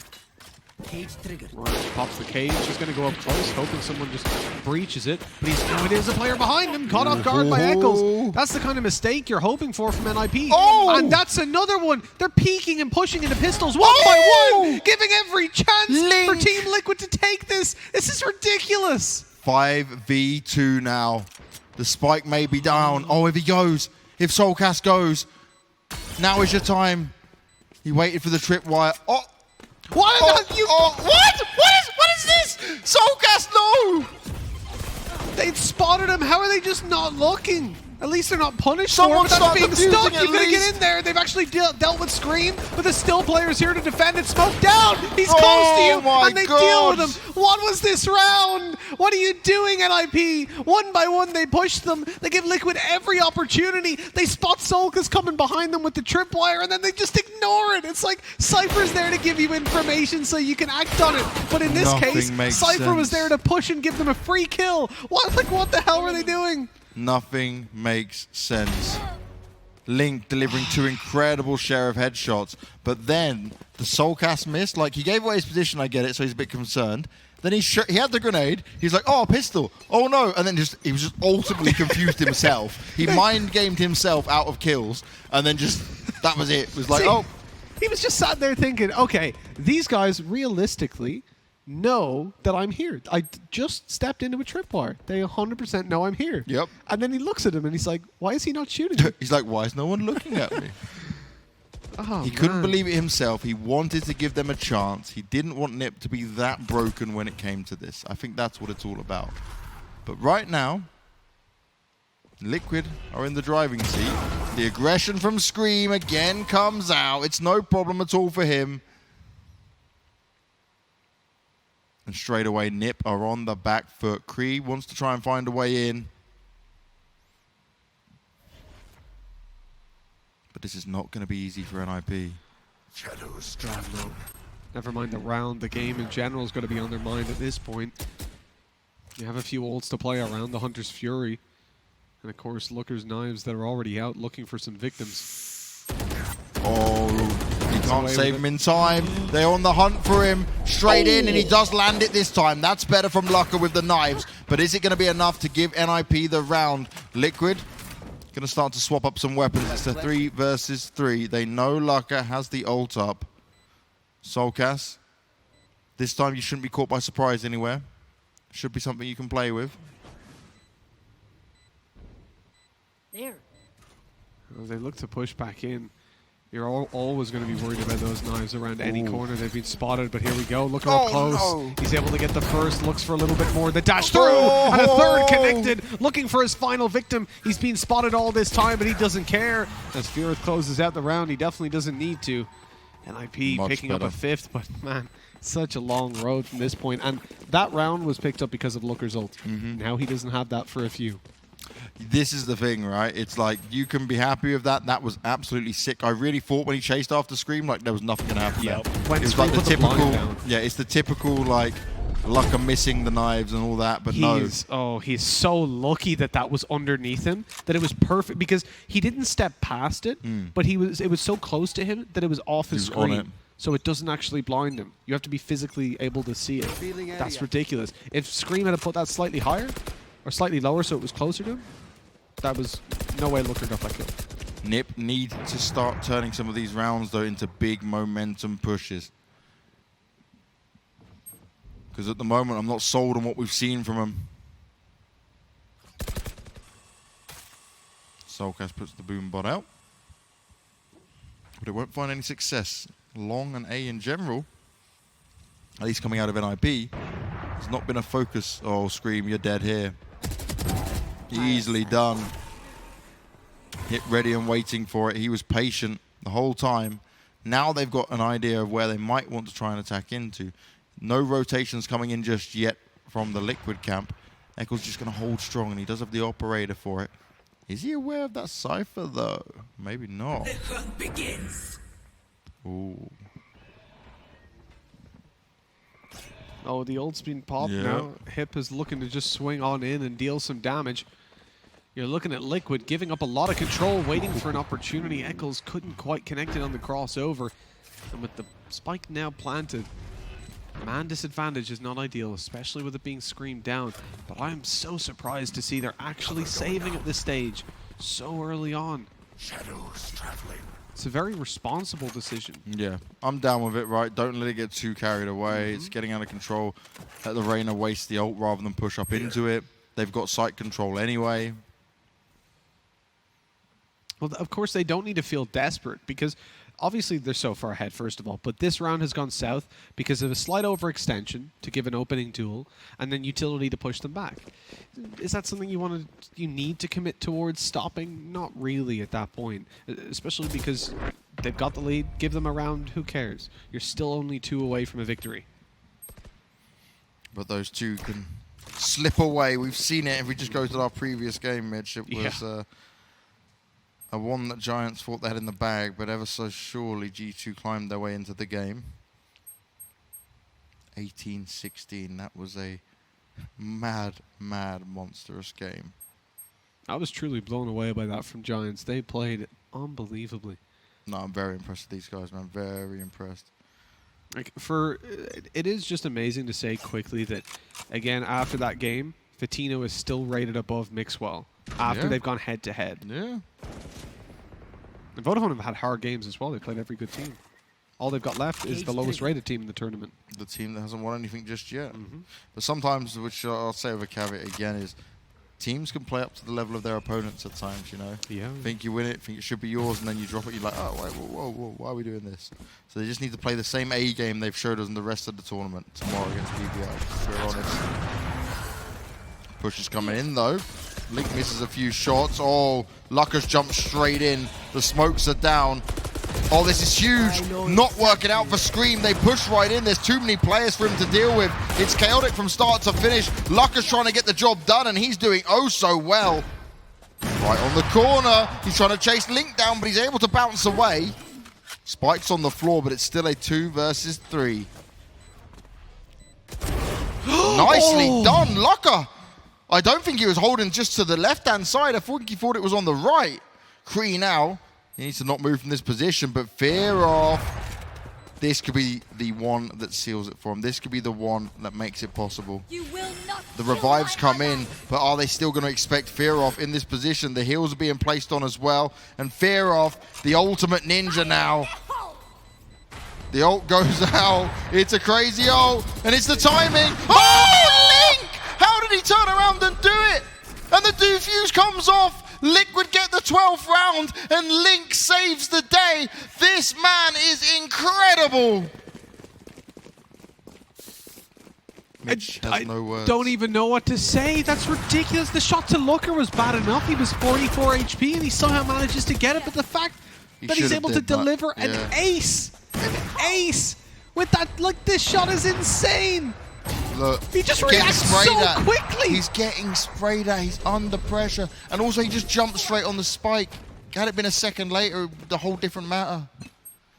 Cage triggered. Right, pops the cage. He's going to go up close, hoping someone just breaches it. But it is a player behind him, caught off guard by Eccles. That's the kind of mistake you're hoping for from NiP. Oh! And that's another one. They're peeking and pushing into Pistols 1-by-1, giving every chance for Team Liquid to take this. This is ridiculous. 5v2 now. The spike may be down. Oh, if he goes, if soulcas goes, now is your time. He waited for the tripwire. Oh! What? What is this? soulcas, no! They've spotted him. How are they just not looking? At least they're not punished Someone for it, but that's being start stuck. defusing You've got to at get least. in there. They've actually dealt with Scream, but there's still players here to defend it. Smoke down. He's close to you, my and they God. deal with him. What was this round? What are you doing, NiP? 1-by-1, they push them. They give Liquid every opportunity. They spot soulcas coming behind them with the tripwire, and then they just ignore it. It's like Cypher's there to give you information so you can act on it. But in this case, Cypher was there to push and give them a free kill. What the hell were they doing? Nothing makes sense. Link delivering 2 incredible share of headshots, but then the soulcas missed. Like, he gave away his position, I get it, so he's a bit concerned. Then he had the grenade. He's like, oh, pistol. Oh, no. And then he was just ultimately confused himself. He mind-gamed himself out of kills, and then that was it. It was like, oh. He was just sat there thinking, okay, these guys realistically know that I'm here. I just stepped into a tripwire. They 100% know I'm here. Yep. And then he looks at him and he's like, why is he not shooting me? He's like, why is no one looking at me? Oh, He couldn't believe it himself. He wanted to give them a chance. He didn't want NiP to be that broken when it came to this. I think that's what it's all about. But right now, Liquid are in the driving seat. The aggression from Scream again comes out. It's no problem at all for him. And straight away, NiP are on the back foot. CREA wants to try and find a way in. But this is not going to be easy for NiP. Shadows Never mind the round. The game in general is going to be on their mind at this point. You have a few ults to play around the Hunter's Fury. And of course, luckeRRR's Knives that are already out looking for some victims. Oh, he can't save him in time. They're on the hunt for him. Straight in, and he does land it this time. That's better from luckeRRR with the knives. But is it going to be enough to give NiP the round? Liquid going to start to swap up some weapons. It's a 3 versus 3. They know luckeRRR has the ult up. soulcas, this time you shouldn't be caught by surprise anywhere. Should be something you can play with. There. As they look to push back in, you're always going to be worried about those knives around any corner. They've been spotted, but here we go. Look how close. No. He's able to get the first, looks for a little bit more. The dash through, and a third connected, looking for his final victim. He's been spotted all this time, but he doesn't care. As Fearoth closes out the round, he definitely doesn't need to. NiP picking up a 5th, but man, such a long road from this point. And that round was picked up because of luckeRRR's ult. Now he doesn't have that for a few. This is the thing, right? It's like, you can be happy with that. That was absolutely sick. I really thought when he chased after Scream, like, there was nothing going to happen there. When it's Scream like the put the typical, blind down. yeah, it's the typical, like, luckeRRR missing the knives and all that, but He's so lucky that that was underneath him, that it was perfect, because he didn't step past it, but it was so close to him that it was off his screen. So it doesn't actually blind him. You have to be physically able to see it. That's ridiculous. If Scream had put that slightly higher, or slightly lower so it was closer to him, that was no way luckeRRR got that kill. NiP need to start turning some of these rounds, though, into big momentum pushes. Because at the moment, I'm not sold on what we've seen from him. soulcas puts the boom bot out. But it won't find any success. Long and A in general, at least coming out of NiP, has not been a focus. Oh, Scream, you're dead here. Easily done. Hit ready and waiting for it. He was patient the whole time. Now they've got an idea of where they might want to try and attack into. No rotations coming in just yet from the Liquid camp. Eccles just going to hold strong, and he does have the operator for it. Is he aware of that Cypher, though? Maybe not. The hunt begins. Ooh. Oh, the ult's been popped Yeah. now. Hip is looking to just swing on in and deal some damage. You're looking at Liquid giving up a lot of control, waiting for an opportunity. Eccles couldn't quite connect it on the crossover. And with the spike now planted, man disadvantage is not ideal, especially with it being screamed down. But I am so surprised to see they're actually saving at this stage so early on. Shadows traveling. It's a very responsible decision. Yeah, I'm down with it, right? Don't let it get too carried away. It's getting out of control. Let the Reyna waste the ult rather than push up into it. They've got site control anyway. Well, of course, they don't need to feel desperate because obviously they're so far ahead, first of all. But this round has gone south because of a slight overextension to give an opening duel and then utility to push them back. Is that something you need to commit towards stopping? Not really at that point, especially because they've got the lead. Give them a round. Who cares? You're still only 2 away from a victory. But those two can slip away. We've seen it. If we just go to our previous game, Mitch, it was... a one that Giants thought they had in the bag, but ever so surely G2 climbed their way into the game. 18-16, that was a mad, monstrous game. I was truly blown away by that from Giants. They played unbelievably. No, I'm very impressed with these guys, man. Very impressed. Like it is just amazing to say quickly that, again, after that game, Fatino is still rated above Mixwell after they've gone head-to-head. Yeah. And Vodafone have had hard games as well. They played every good team. All they've got left is the lowest rated team in the tournament. The team that hasn't won anything just yet. But sometimes, which I'll say with a caveat again, is teams can play up to the level of their opponents at times, you know? Yeah. Think you win it, think it should be yours, and then you drop it, you're like, oh, wait, whoa, why are we doing this? So they just need to play the same A game they've showed us in the rest of the tournament tomorrow against BBI, if we're honest. Push is coming in, though. Link misses a few shots. Oh, luckeRRR's jumped straight in. The smokes are down. Oh, this is huge. Not working out for Scream. They push right in. There's too many players for him to deal with. It's chaotic from start to finish. luckeRRR's trying to get the job done, and he's doing oh so well. Right on the corner. He's trying to chase Link down, but he's able to bounce away. Spike's on the floor, but it's still a 2 versus 3. Nicely done, luckeRRR. I don't think he was holding just to the left-hand side. I think he thought it was on the right. CREA now, he needs to not move from this position, but Fearoth. This could be the one that seals it for him. This could be the one that makes it possible. You will not The revives come in, but are they still going to expect Fearoth in this position? The heals are being placed on as well. And Fearoth, the ultimate ninja now. The ult goes out. It's a crazy ult, and it's the timing. Oh, Link! How did he turn around and do it? And the defuse comes off. Liquid get the 12th round, and Link saves the day. This man is incredible. Mitch has no words. Don't even know what to say. That's ridiculous. The shot to luckeRRR was bad enough. He was 44 HP, and he somehow manages to get it. But the fact that he's able to deliver an ace, with that, like, this shot is insane. Look, He just reacts so quickly. He's getting sprayed at. He's under pressure. And also, he just jumped straight on the spike. Had it been a second later, the whole different matter.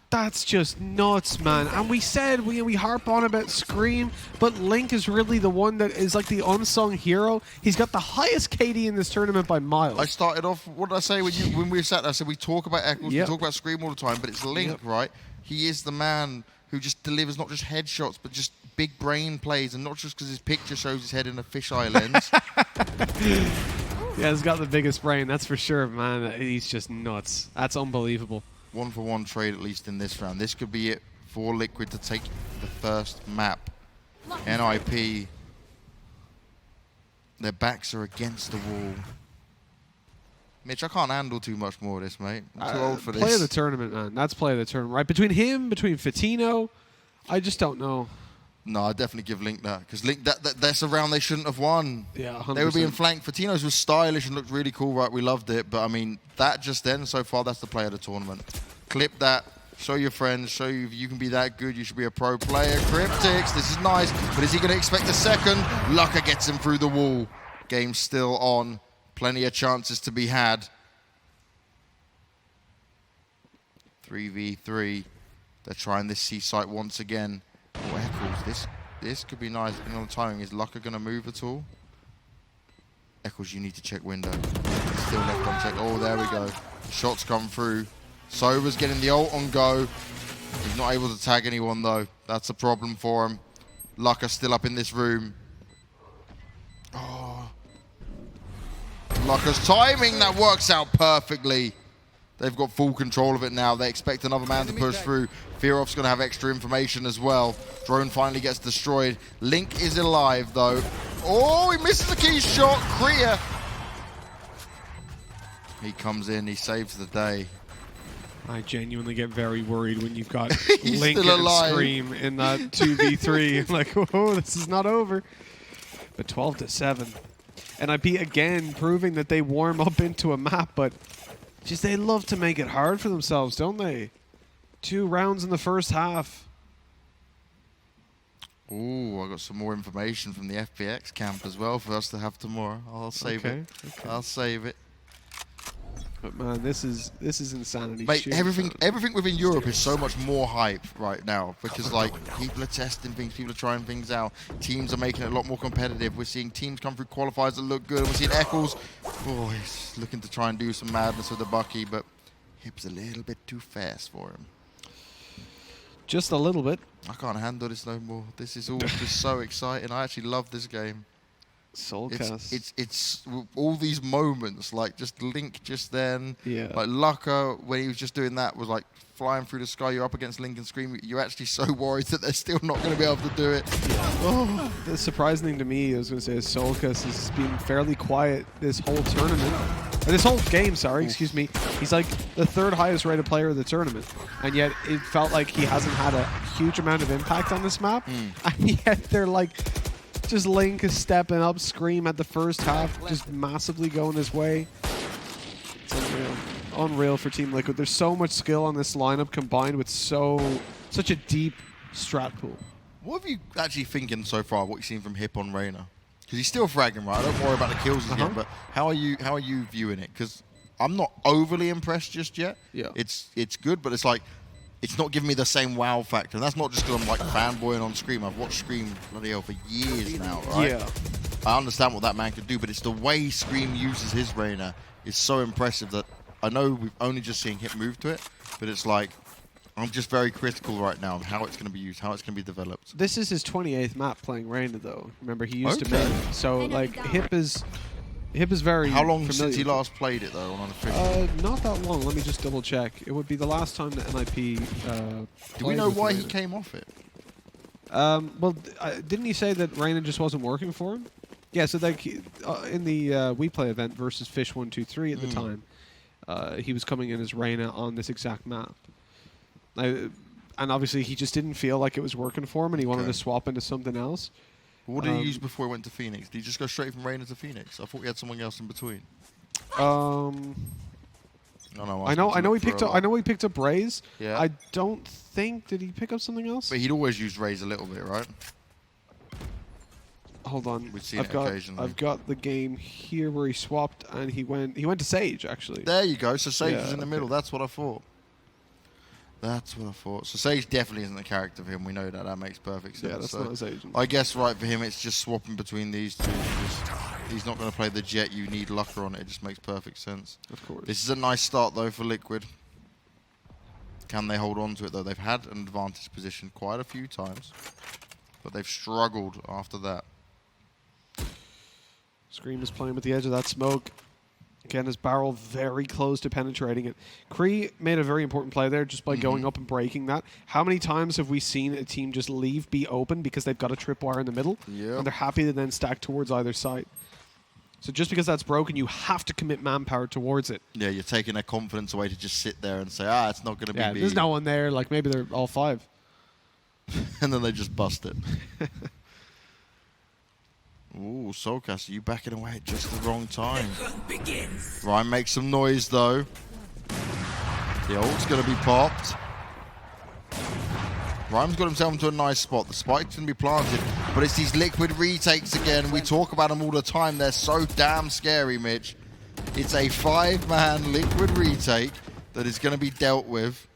That's just nuts, man. And we said, we harp on about Scream, but Link is really the one that is like the unsung hero. He's got the highest KD in this tournament by miles. I started off, what did I say when we sat there? I said we talk about Eccles, we talk about Scream all the time, but it's Link, right? He is the man who just delivers not just headshots, but just big brain plays, and not just because his picture shows his head in a fisheye lens. Yeah, he's got the biggest brain, that's for sure, man. He's just nuts. That's unbelievable. 1-for-1 trade, at least in this round. This could be it for Liquid to take the first map. NiP, their backs are against the wall. Mitch, I can't handle too much more of this, mate. I'm too old for this. Play of the tournament, man. That's play of the tournament, right? Between Fatino, I just don't know. No, I definitely give Link that, because Link, that's a round they shouldn't have won. Yeah, 100%. They were being flanked. Fatino's was stylish and looked really cool, right? We loved it, but I mean, that just then, so far, that's the play of the tournament. Clip that, show your friends, show you if you can be that good, you should be a pro player. KRYPTIX, this is nice, but is he going to expect a second? luckeRRR gets him through the wall. Game's still on. Plenty of chances to be had. 3v3. They're trying this C site once again. Oh, Eccles, this could be nice. Depending on the timing, is luckeRRR going to move at all? Eccles, you need to check window. Still left unchecked. Oh, there we go. Shots come through. Sova's getting the ult on go. He's not able to tag anyone though. That's a problem for him. luckeRRR still up in this room. Oh. luckeRRR's timing, that works out perfectly. They've got full control of it now. They expect another man to push through. Fearoth's going to have extra information as well. Drone finally gets destroyed. Link is alive, though. Oh, he misses the key shot. CREA. He comes in. He saves the day. I genuinely get very worried when you've got He's Link still and alive. Scream in that 2v3. I'm like, oh, this is not over. But 12-7. And NiP again proving that they warm up into a map, but just they love to make it hard for themselves, don't they? 2 rounds in the first half. Ooh, I got some more information from the FPX camp as well for us to have tomorrow. I'll save it. Okay. I'll save it. But man, this is insanity. Mate, Sheer everything within Europe is so much more hype right now because like people are testing things, people are trying things out, teams are making it a lot more competitive. We're seeing teams come through qualifiers that look good. We're seeing Eccles, oh, he's looking to try and do some madness with the Bucky, but Hip's a little bit too fast for him. Just a little bit. I can't handle this no more. This is all just so exciting. I actually love this game. soulcas. It's all these moments, like just Link just then. Yeah. Like luckeRRR, when he was just doing that, was like flying through the sky. You're up against Link and Scream. You're actually so worried that they're still not going to be able to do it. Oh, the surprising thing to me, I was going to say, is soulcas has been fairly quiet this whole tournament. Or this whole game, sorry, excuse me. He's like the 3rd highest rated player of the tournament. And yet it felt like he hasn't had a huge amount of impact on this map. And yet they're like, just Link is stepping up, Scream at the first half, just massively going his way. It's unreal. Unreal for Team Liquid. There's so much skill on this lineup combined with such a deep strat pool. What have you actually thinking so far? What you've seen from Hip on Reyna? Because he's still fragging, right? I don't worry about the kills as yet, but how are you viewing it? Because I'm not overly impressed just yet. Yeah. It's good, but it's like it's not giving me the same wow factor. And that's not just because I'm like fanboying on Scream. I've watched Scream bloody hell for years now, right? Yeah. I understand what that man could do, but it's the way Scream uses his Reyna is so impressive that I know we've only just seen Hip move to it, but it's like I'm just very critical right now on how it's going to be used, how it's going to be developed. This is his 28th map playing Reyna, though. Remember, he used to Okay. make. So, like, Hip is very How long familiar since he with it. last played it, though, on official? Not that long. Let me just double check. It would be the last time that NiP. Do we know why he came off it? Well, didn't he say that Reyna just wasn't working for him? Yeah. So like in the We Play event versus Fish 123 at the time, he was coming in as Reyna on this exact map. And obviously he just didn't feel like it was working for him, and he wanted to swap into something else. What did he use before he went to Phoenix? Did he just go straight from Reyna to Phoenix? I thought he had someone else in between. I know he picked up Raze. Yeah. I don't think did he pick up something else? But he'd always use Raze a little bit, right? Hold on. We've seen it occasionally. I've got the game here where he swapped and he went to Sage actually. There you go. So Sage Yeah, was in the middle. That's what I thought. That's what I thought. So Sage definitely isn't the character for him. We know that. That makes perfect sense. Yeah, that's so not his agent. I guess right for him, it's just swapping between these two. He's not going to play the Jett. You need luckeRRR on it. It just makes perfect sense. Of course. This is a nice start though for Liquid. Can they hold on to it though? They've had an advantage position quite a few times, but they've struggled after that. Scream is playing with the edge of that smoke. Again, his barrel very close to penetrating it. CREA made a very important play there just by going up and breaking that. How many times have we seen a team just leave B open because they've got a tripwire in the middle? Yeah. And they're happy to then stack towards either side. So just because that's broken, you have to commit manpower towards it. Yeah, you're taking their confidence away to just sit there and say, it's not going to be Yeah, B. there's no one there. Like maybe they're all 5. And then they just bust it. Ooh, soulcas, you backing away at just the wrong time. Begins. Ryan makes some noise though. The ult's going to be popped. Rhyme's got himself into a nice spot. The spike's going to be planted, but it's these Liquid retakes again. We talk about them all the time. They're so damn scary, Mitch. It's a 5-man Liquid retake that is going to be dealt with.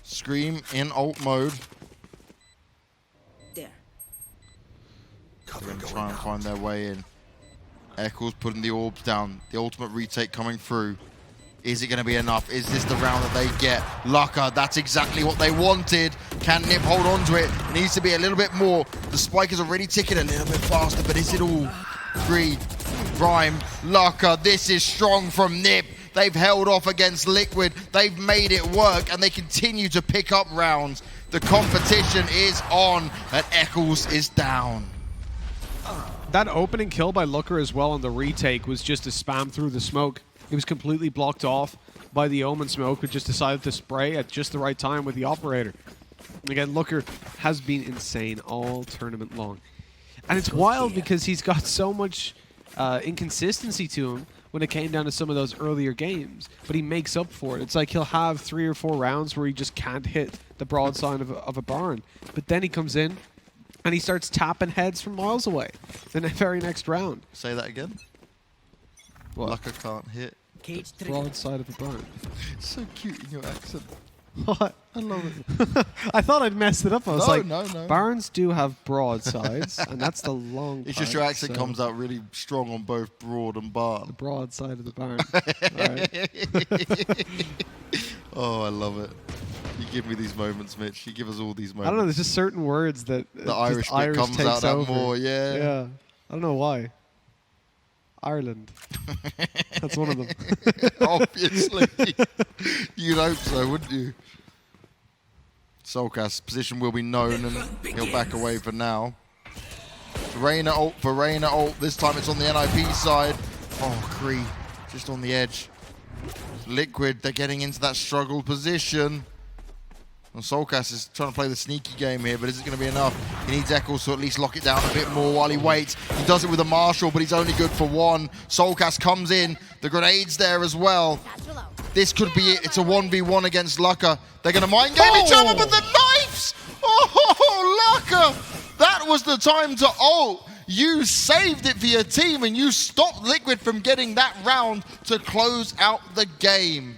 Scream in ult mode. There. They're going to try and find their way in. Eccles putting the orbs down. The ultimate retake coming through. Is it going to be enough? Is this the round that they get? luckeRRR, that's exactly what they wanted. Can NiP hold on to it? It needs to be a little bit more. The spike is already ticking a little bit faster, but is it all? Creed, Rhyme, luckeRRR, this is strong from NiP. They've held off against Liquid. They've made it work, and they continue to pick up rounds. The competition is on, and Eccles is down. That opening kill by luckeRRR as well on the retake was just a spam through the smoke. It was completely blocked off by the Omen smoke, who just decided to spray at just the right time with the operator. Again, luckeRRR has been insane all tournament long. And it's wild because he's got so much inconsistency to him when it came down to some of those earlier games, but he makes up for it. It's like he'll have 3 or 4 rounds where he just can't hit the broadside of a barn, but then he comes in and he starts tapping heads from miles away the very next round. Say that again. What? luckeRRR can't hit. Cage 3. Broadside of a barn. It's so cute in your accent. What? I love it. I thought I'd messed it up. I was No. barns do have broadsides, and that's the long It's just your accent comes out really strong on both broad and The barn. broad side of the barn. Right. Oh, I love it. You give me these moments, Mitch. You give us all these moments. I don't know. There's just certain words that The Irish bit comes takes out that over. more, yeah. Yeah. I don't know why. Ireland. That's one of them. Obviously. You'd hope so, wouldn't you? soulcas position will be known, and he'll back away for now. Reyna ult for Reyna ult. This time it's on the NiP side. Oh, CREA just on the edge. Liquid, they're getting into that struggle position. And soulcas is trying to play the sneaky game here, but is it going to be enough? He needs Eccles to at least lock it down a bit more while he waits. He does it with a Marshall, but he's only good for 1. soulcas comes in. The grenade's there as well. This could be it. It's a 1v1 against luckeRRR. They're going to mind game each other, but the knives! Oh, luckeRRR! That was the time to ult. You saved it for your team, and you stopped Liquid from getting that round to close out the game.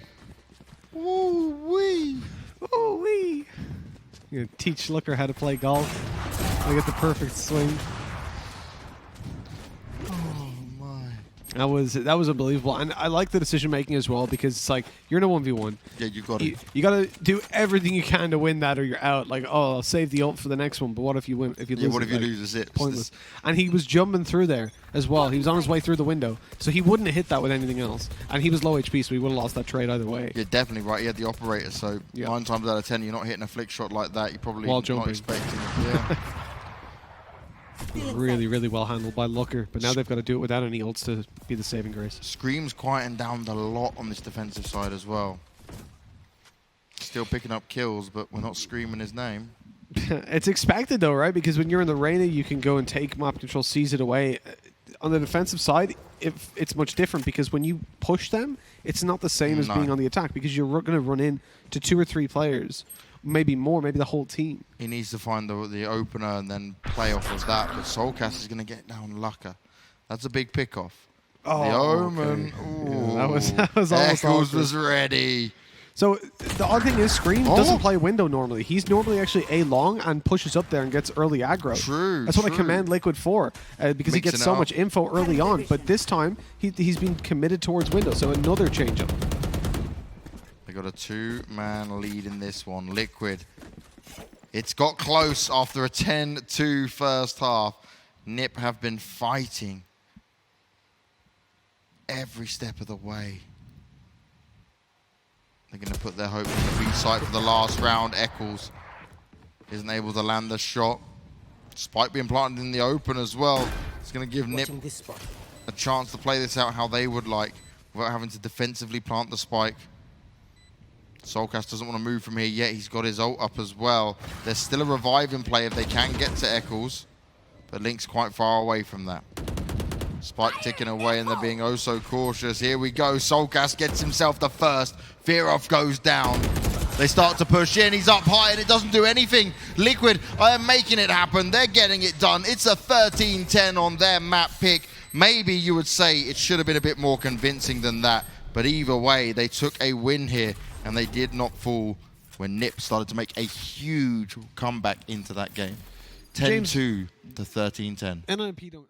Ooh-wee. Ooh-wee. You're going to teach luckeRRR how to play golf. They get the perfect swing. Oh, my. That was unbelievable. And I like the decision making as well, because it's like, you're in a 1v1. Yeah, you got it. You got to do everything you can to win that, or you're out. Like, oh, I'll save the ult for the next one, but what if you win? If you lose, What if you like, lose? Is it pointless? And he was jumping through there as well. He was on his way through the window, so he wouldn't have hit that with anything else. And he was low HP, so he would have lost that trade either way. You're definitely right. He had the operator, so Yeah. 9 times out of 10, you're not hitting a flick shot like that. You're probably While not jumping. expecting it. Yeah. Really, really well handled by luckeRRR, but now they've got to do it without any ults to be the saving grace. Scream's quieting down a lot on this defensive side as well. Still picking up kills, but we're not screaming his name. It's expected though, right? Because when you're in the Reyna, you can go and take map control, seize it away. On the defensive side, it's much different, because when you push them, it's not the same as No. being on the attack, because you're going to run in to 2 or 3 players, maybe more, maybe the whole team. He needs to find the opener and then play off of that, but soulcas is going to get down luckeRRR. That's a big pick off. The Omen. okay. Ooh. Yeah, that was almost Eccles awkward. was ready. So the odd thing is, Scream doesn't play window normally. He's normally actually A long and pushes up there and gets early aggro. True, That's what I true. commend Liquid for, because he Mixing gets it so up. much info early on. But this time, he's been committed towards window, so another change-up. They got a 2-man lead in this one. Liquid. It's got close after a 10-2 first half. NiP have been fighting every step of the way. They're going to put their hope in the B site for the last round. Eccles isn't able to land the shot. Spike being planted in the open as well. It's going to give NiP Watching this spot. a chance to play this out how they would like, without having to defensively plant the spike. soulcas doesn't want to move from here yet. He's got his ult up as well. There's still a revive in play if they can get to Eccles, but Link's quite far away from that. Spike ticking away, and they're being oh so cautious. Here we go. soulcas gets himself the first. Fearoth goes down. They start to push in. He's up high, and it doesn't do anything. Liquid are making it happen. They're getting it done. It's a 13-10 on their map pick. maybe you would say it should have been a bit more convincing than that. But either way, they took a win here, and they did not fall when NiP started to make a huge comeback into that game. 10-2 to 13-10. NiP don't.